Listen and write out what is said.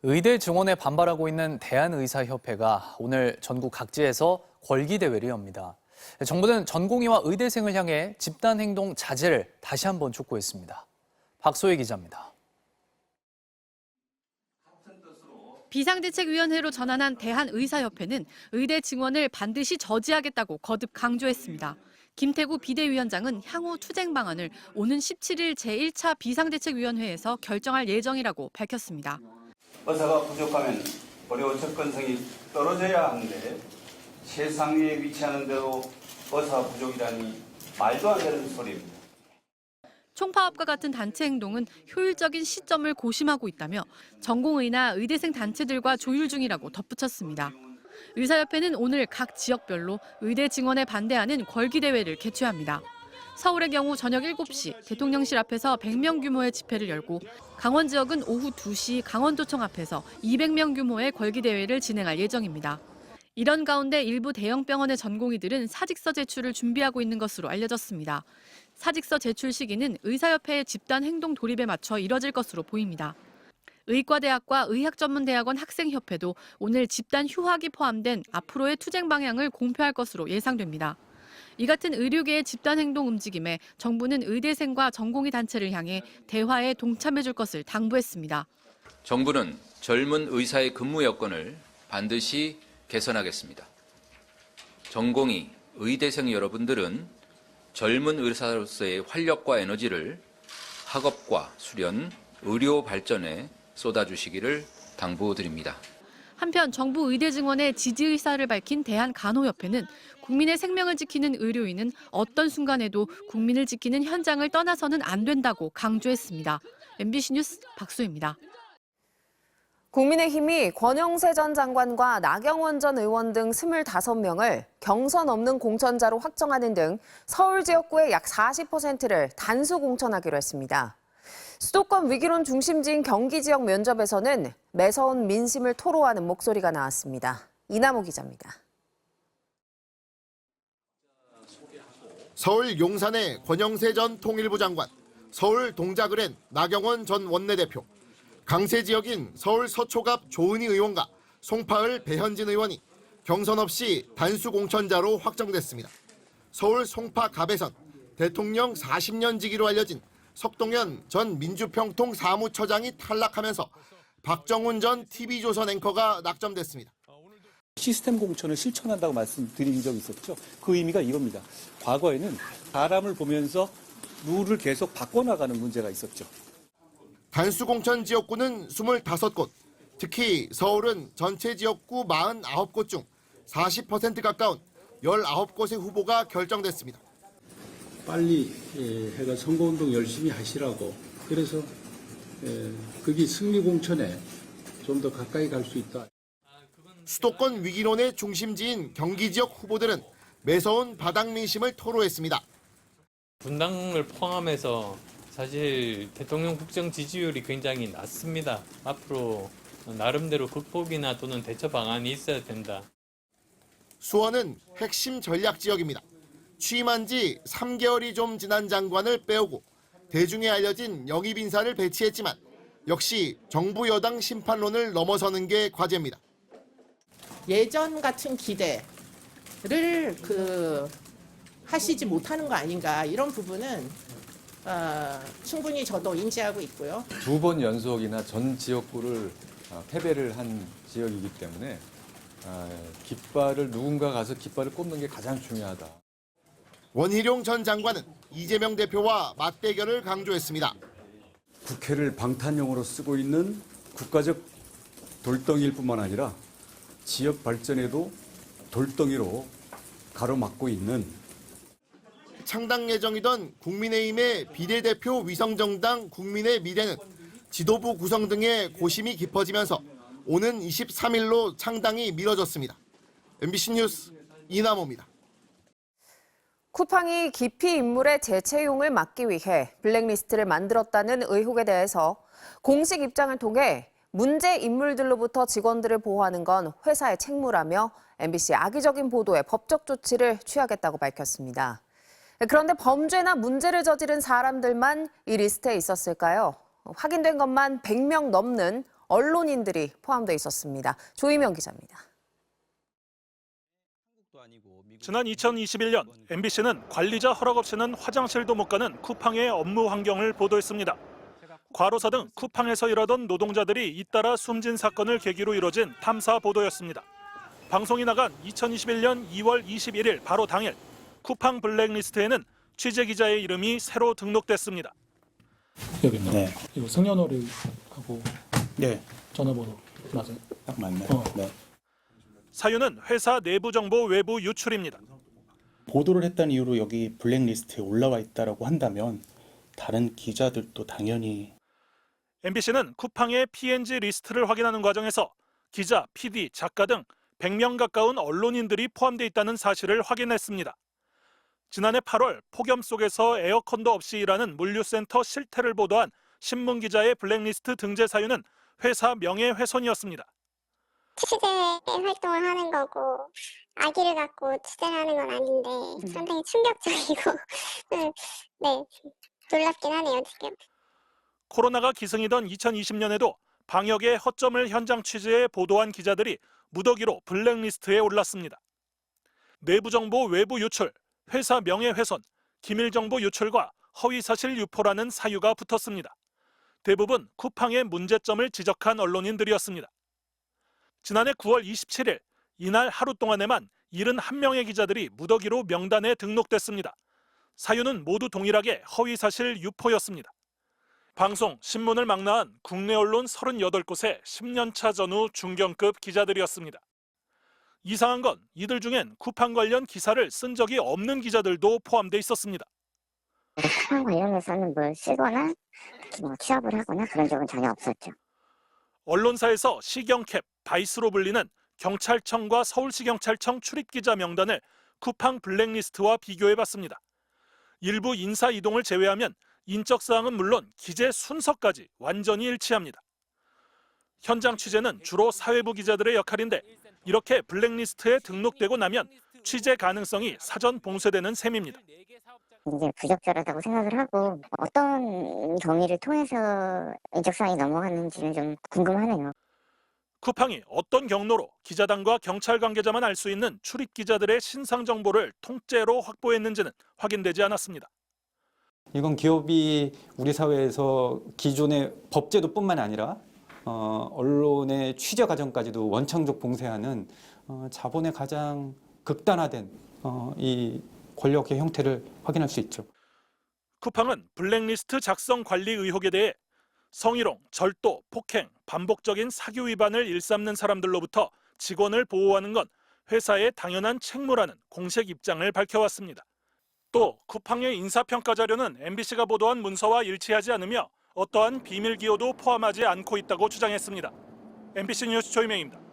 의대 증원에 반발하고 있는 대한의사협회가 오늘 전국 각지에서 걸기대회를 엽니다. 정부는 전공의와 의대생을 향해 집단행동 자제를 다시 한번 촉구했습니다. 박소희 기자입니다. 비상대책위원회로 전환한 대한의사협회는 의대 증원을 반드시 저지하겠다고 거듭 강조했습니다. 김태구 비대위원장은 향후 투쟁 방안을 오는 17일 제1차 비상대책위원회에서 결정할 예정이라고 밝혔습니다. 의사가 부족하면 의료 접근성이 떨어져야 하는데 세상에 위치하는 대로 의사 부족이라니 말도 안 되는 소리입니다. 총파업과 같은 단체 행동은 효율적인 시점을 고심하고 있다며 전공의나 의대생 단체들과 조율 중이라고 덧붙였습니다. 의사협회는 오늘 각 지역별로 의대 증원에 반대하는 걸기대회를 개최합니다. 서울의 경우 저녁 7시 대통령실 앞에서 100명 규모의 집회를 열고 강원 지역은 오후 2시 강원도청 앞에서 200명 규모의 걸기대회를 진행할 예정입니다. 이런 가운데 일부 대형 병원의 전공의들은 사직서 제출을 준비하고 있는 것으로 알려졌습니다. 사직서 제출 시기는 의사협회의 집단 행동 돌입에 맞춰 이뤄질 것으로 보입니다. 의과대학과 의학전문대학원 학생협회도 오늘 집단 휴학이 포함된 앞으로의 투쟁 방향을 공표할 것으로 예상됩니다. 이 같은 의료계의 집단 행동 움직임에 정부는 의대생과 전공의 단체를 향해 대화에 동참해줄 것을 당부했습니다. 정부는 젊은 의사의 근무 여건을 반드시 개선하겠습니다. 전공의, 의대생 여러분들은 젊은 의사로서의 활력과 에너지를 학업과 수련, 의료 발전에 쏟아주시기를 당부드립니다. 한편 정부 의대 증원에 지지 의사를 밝힌 대한간호협회는 국민의 생명을 지키는 의료인은 어떤 순간에도 국민을 지키는 현장을 떠나서는 안 된다고 강조했습니다. MBC 뉴스 박소희입니다. 국민의힘이 권영세 전 장관과 나경원 전 의원 등 25명을 경선 없는 공천자로 확정하는 등 서울 지역구의 약 40%를 단수 공천하기로 했습니다. 수도권 위기론 중심지인 경기 지역 면접에서는 매서운 민심을 토로하는 목소리가 나왔습니다. 이남호 기자입니다. 서울 용산의 권영세 전 통일부 장관, 서울 동작을엔 나경원 전 원내대표, 강세 지역인 서울 서초갑 조은희 의원과 송파을 배현진 의원이 경선 없이 단수 공천자로 확정됐습니다. 서울 송파갑에선 대통령 40년 지기로 알려진 석동현 전 민주평통 사무처장이 탈락하면서 박정훈 전 TV조선 앵커가 낙점됐습니다. 시스템 공천을 실천한다고 말씀드린 적이 있었죠. 그 의미가 이겁니다. 과거에는 사람을 보면서 룰을 계속 바꿔나가는 문제가 있었죠. 단수 공천 지역구는 25곳, 특히 서울은 전체 지역구 49곳 중 40% 가까운 19곳의 후보가 결정됐습니다. 빨리 해가 선거운동 열심히 하시라고, 그래서 거기 승리 공천에 좀 더 가까이 갈 수 있다. 수도권 위기론의 중심지인 경기 지역 후보들은 매서운 바닥 민심을 토로했습니다. 분당을 포함해서 사실 대통령 국정 지지율이 굉장히 낮습니다. 앞으로 나름대로 극복이나 또는 대처 방안이 있어야 된다. 수원은 핵심 전략 지역입니다. 취임한 지 3개월이 좀 지난 장관을 빼오고 대중에 알려진 영입 인사를 배치했지만 역시 정부 여당 심판론을 넘어서는 게 과제입니다. 예전 같은 기대를 하시지 못하는 거 아닌가, 이런 부분은 충분히 저도 인지하고 있고요. 2번 연속이나 전 지역구를 패배를 한 지역이기 때문에 깃발을 누군가 가서 깃발을 꼽는 게 가장 중요하다. 원희룡 전 장관은 이재명 대표와 맞대결을 강조했습니다. 국회를 방탄용으로 쓰고 있는 국가적 돌덩이일 뿐만 아니라 지역 발전에도 돌덩이로 가로막고 있는, 창당 예정이던 국민의힘의 비례대표 위성정당 국민의 미래는 지도부 구성 등의 고심이 깊어지면서 오는 23일로 창당이 미뤄졌습니다. MBC 뉴스 이남호입니다. 쿠팡이 기피 인물의 재채용을 막기 위해 블랙리스트를 만들었다는 의혹에 대해서 공식 입장을 통해 문제 인물들로부터 직원들을 보호하는 건 회사의 책무라며 MBC 악의적인 보도에 법적 조치를 취하겠다고 밝혔습니다. 그런데 범죄나 문제를 저지른 사람들만 이 리스트에 있었을까요? 확인된 것만 100명 넘는 언론인들이 포함돼 있었습니다. 조희명 기자입니다. 지난 2021년 MBC는 관리자 허락 없이는 화장실도 못 가는 쿠팡의 업무 환경을 보도했습니다. 과로사 등 쿠팡에서 일하던 노동자들이 잇따라 숨진 사건을 계기로 이뤄진 탐사 보도였습니다. 방송이 나간 2021년 2월 21일 바로 당일 쿠팡 블랙리스트에는 취재기자의 이름이 새로 등록됐습니다. 여기입니다. 네. 이거 승연어류하고 네. 전화번호 맞아요? 딱 맞네. 네. 사유는 회사 내부 정보 외부 유출입니다. 보도를 했다는 이유로 여기 블랙리스트에 올라와 있다라고 한다면 다른 기자들도 당연히 MBC는 쿠팡의 P&G 리스트를 확인하는 과정에서 기자, PD, 작가 등 100명 가까운 언론인들이 포함돼 있다는 사실을 확인했습니다. 지난해 8월 폭염 속에서 에어컨도 없이 일하는 물류센터 실태를 보도한 신문기자의 블랙리스트 등재 사유는 회사 명예훼손이었습니다. 취재 활동을 하는 거고 아기를 갖고 취재를 하는 건 아닌데 상당히 충격적이고 네, 놀랍긴 하네요 지금. 코로나가 기승이던 2020년에도 방역의 허점을 현장 취재해 보도한 기자들이 무더기로 블랙리스트에 올랐습니다. 내부 정보 외부 유출, 회사 명예훼손, 기밀 정보 유출과 허위사실 유포라는 사유가 붙었습니다. 대부분 쿠팡의 문제점을 지적한 언론인들이었습니다. 지난해 9월 27일 이날 하루 동안에만 71명의 기자들이 무더기로 명단에 등록됐습니다. 사유는 모두 동일하게 허위사실 유포였습니다. 방송, 신문을 망라한 국내 언론 38곳의 10년차 전후 중견급 기자들이었습니다. 이상한 건 이들 중엔 쿠팡 관련 기사를 쓴 적이 없는 기자들도 포함돼 있었습니다. 쿠팡 관련해서는 뭘 쓰거나 특히 취업을 하거나 그런 적은 전혀 없었죠. 언론사에서 시경캡, 바이스로 불리는 경찰청과 서울시경찰청 출입기자 명단을 쿠팡 블랙리스트와 비교해봤습니다. 일부 인사 이동을 제외하면 인적사항은 물론 기재 순서까지 완전히 일치합니다. 현장 취재는 주로 사회부 기자들의 역할인데 이렇게 블랙리스트에 등록되고 나면 취재 가능성이 사전 봉쇄되는 셈입니다. 이제 부적절하다고 생각을 하고 어떤 경위를 통해서 인적사항이 넘어갔는지는 좀 궁금하네요. 쿠팡이 어떤 경로로 기자단과 경찰 관계자만 알 수 있는 출입 기자들의 신상 정보를 통째로 확보했는지는 확인되지 않았습니다. 이건 기업이 우리 사회에서 기존의 법제도뿐만 아니라 언론의 취재 과정까지도 원천적 봉쇄하는 자본의 가장 극단화된 이 권력의 형태를 확인할 수 있죠. 쿠팡은 블랙리스트 작성 관리 의혹에 대해 성희롱, 절도, 폭행, 반복적인 사규 위반을 일삼는 사람들로부터 직원을 보호하는 건 회사의 당연한 책무라는 공식 입장을 밝혀왔습니다. 또 쿠팡의 인사평가 자료는 MBC가 보도한 문서와 일치하지 않으며 어떠한 비밀 기호도 포함하지 않고 있다고 주장했습니다. MBC 뉴스 조희명입니다.